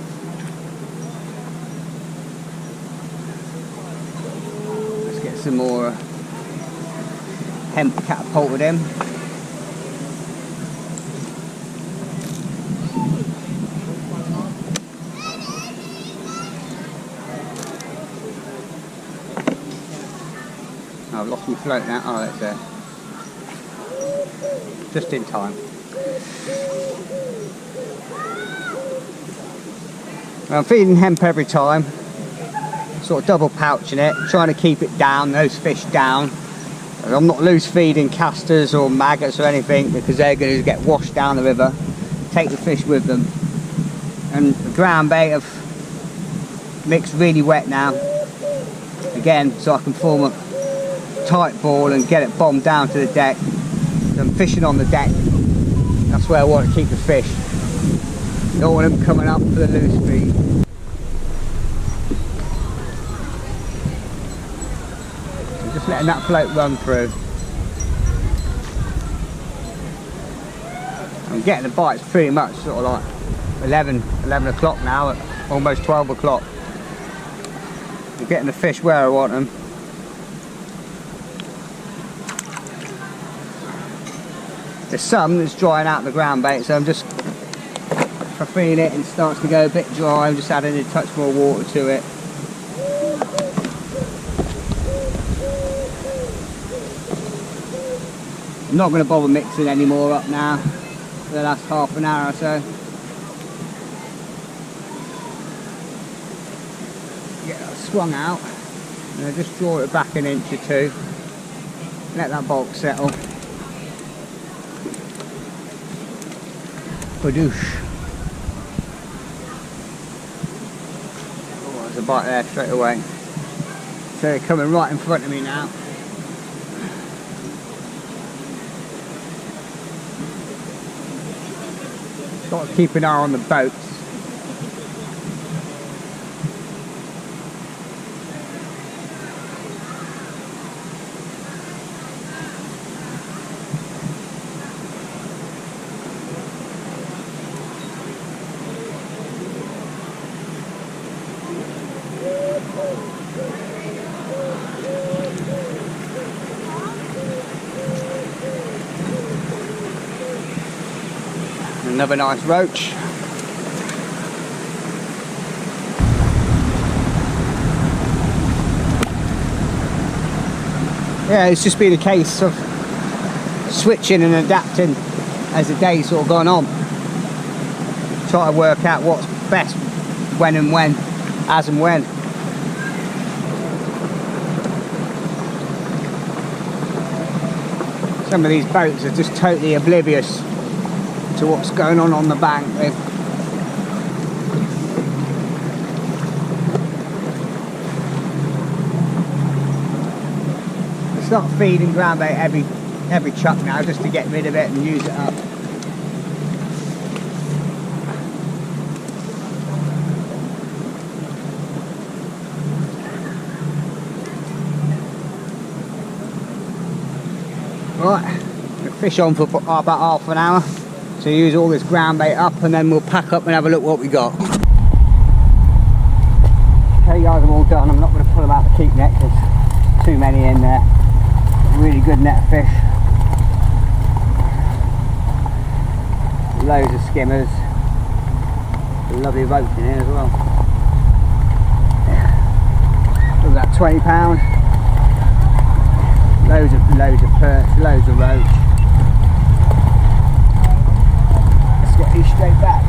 Let's get some more hemp catapulted in. I've lost my float now. Oh, that's there. Just in time. I'm feeding hemp every time. Sort of double pouching it, trying to keep it down, those fish down. I'm not loose feeding casters or maggots or anything, because they're going to get washed down the river. Take the fish with them. And the ground bait have mixed really wet now. Again, so I can form a tight ball and get it bombed down to the deck. I'm fishing on the deck. That's where I want to keep the fish. Don't want them coming up for the loose feed. I'm just letting that float run through. I'm getting the bites pretty much sort of like 11 o'clock now, at almost 12 o'clock. I'm getting the fish where I want them. There's some that's drying out the ground bait, so I'm just feeding it, and it starts to go a bit dry. I'm just adding a touch more water to it. I'm not going to bother mixing any more up now for the last half an hour or so. Get that swung out, and I just draw it back an inch or two. Let that bulk settle. Badoosh. Oh, there's a bite there straight away. So they're coming right in front of me now. Got to keep an eye on the boats. Another nice roach. Yeah, it's just been a case of switching and adapting as the day's sort of gone on. Try to work out what's best when and when, as and when. Some of these boats are just totally oblivious to what's going on the bank. I start feeding ground bait every chuck now, just to get rid of it and use it up. Right, we'll fish on for about half an hour. So use all this ground bait up, and then we'll pack up and have a look what we got. Okay guys, I'm all done. I'm not going to pull them out the keep net because too many in there. Really good net of fish. Loads of skimmers. Lovely roach in here as well. Look at that, £20. Loads of perch, loads of roach. Get these straight back.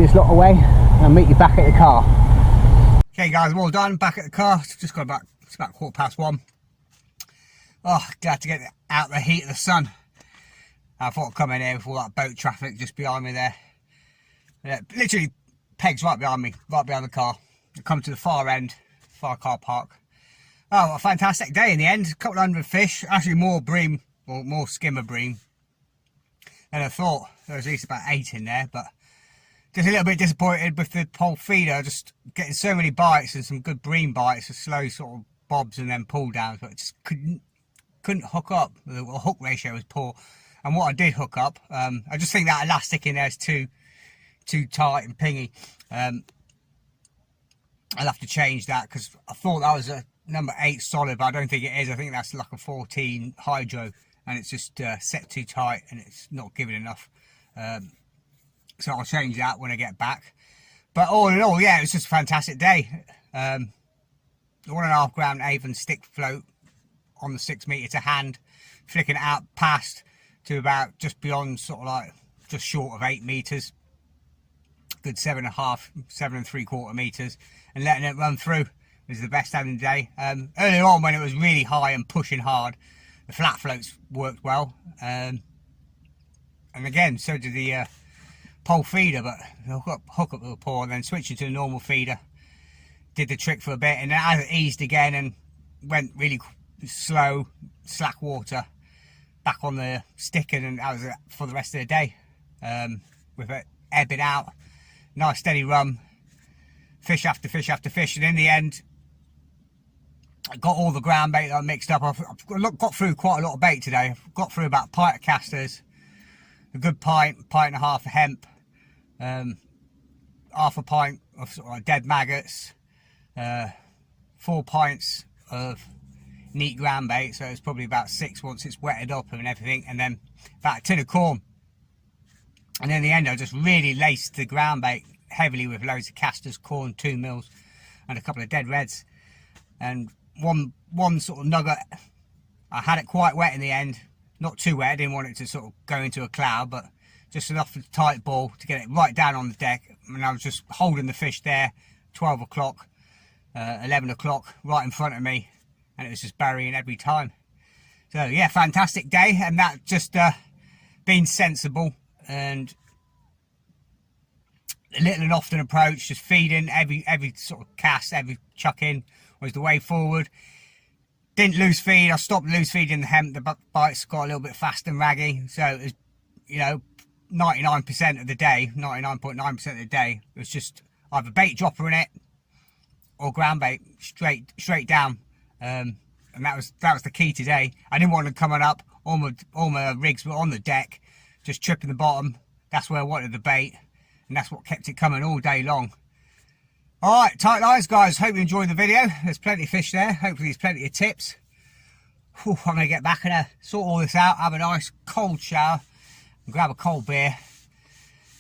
this lot away and I'll meet you back at the car. Okay guys, I'm all done, back at the car. Just got about, it's about 1:15. Oh, glad to get out of the heat of the sun. I thought I'd come in here with all that boat traffic just behind me there. Yeah, literally pegs right behind me, right behind the car. I come to the far end, far car park. Oh, what a fantastic day in the end. A couple of hundred fish, actually more bream, or more skimmer bream than I thought. There was at least about 8 in there, but just a little bit disappointed with the pole feeder. Just getting so many bites and some good bream bites, a slow sort of bobs and then pull downs, but it just couldn't hook up. The hook ratio was poor. And what I did hook up, I just think that elastic in there is too tight and pingy. I'll have to change that because I thought that was a number 8 solid, but I don't think it is. I think that's like a 14 hydro, and it's just set too tight and it's not giving enough. So I'll change that when I get back. But all in all, yeah, it was just a fantastic day. 1.5 gram Avon stick float on the 6 metre to hand, flicking it out past to about just beyond, sort of like just short of 8 metres. Good 7.5, 7.75 metres, and letting it run through was the best having the day. Earlier on when it was really high and pushing hard, the flat floats worked well. And again, so did the pole feeder, but the hook up was poor, and then switching to the normal feeder did the trick for a bit, and then as it eased again and went really slow, slack water, back on the stick, and that was it for the rest of the day. With it ebbing out, nice steady run, fish after fish after fish, and in the end I got all the ground bait that I mixed up. I've got through quite a lot of bait today. I've got through about a pint of casters, a good pint and a half of hemp, half a pint of sort of dead maggots, 4 pints of neat ground bait, so it's probably about 6 once it's wetted up and everything, and then about a tin of corn. And in the end I just really laced the ground bait heavily with loads of casters, corn, 2 mils and a couple of dead reds. And one sort of nugget, I had it quite wet in the end, not too wet, I didn't want it to sort of go into a cloud, but just enough of a tight ball to get it right down on the deck. And I was just holding the fish there, 12 o'clock, 11 o'clock, right in front of me, and it was just burying every time. So yeah, fantastic day, and that just being sensible and a little and often approach, just feeding every sort of cast, every chuck in was the way forward. Didn't lose feed. I stopped loose feeding the hemp. The bites got a little bit fast and raggy, so it was, you know, 99% of the day, 99.9% of the day, it was just either bait dropper in it or ground bait straight down. And that was the key today. I didn't want them coming up. All my rigs were on the deck, just tripping the bottom. That's where I wanted the bait, and that's what kept it coming all day long. Alright, tight lines guys, hope you enjoyed the video. There's plenty of fish there, hopefully there's plenty of tips. Whew, I'm going to get back and sort all this out, have a nice cold shower, and grab a cold beer,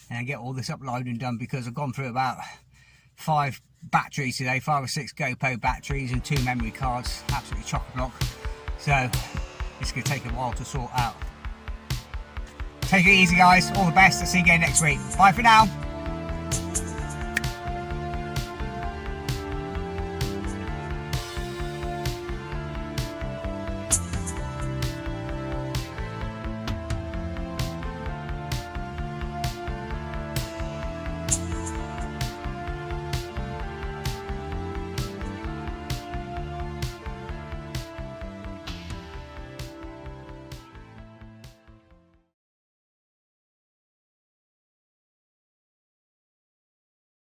and get all this uploading done, because I've gone through about 5 batteries today, 5 or 6 GoPro batteries and 2 memory cards, absolutely chock-a-block. So, it's going to take a while to sort out. Take it easy guys, all the best, I'll see you again next week. Bye for now.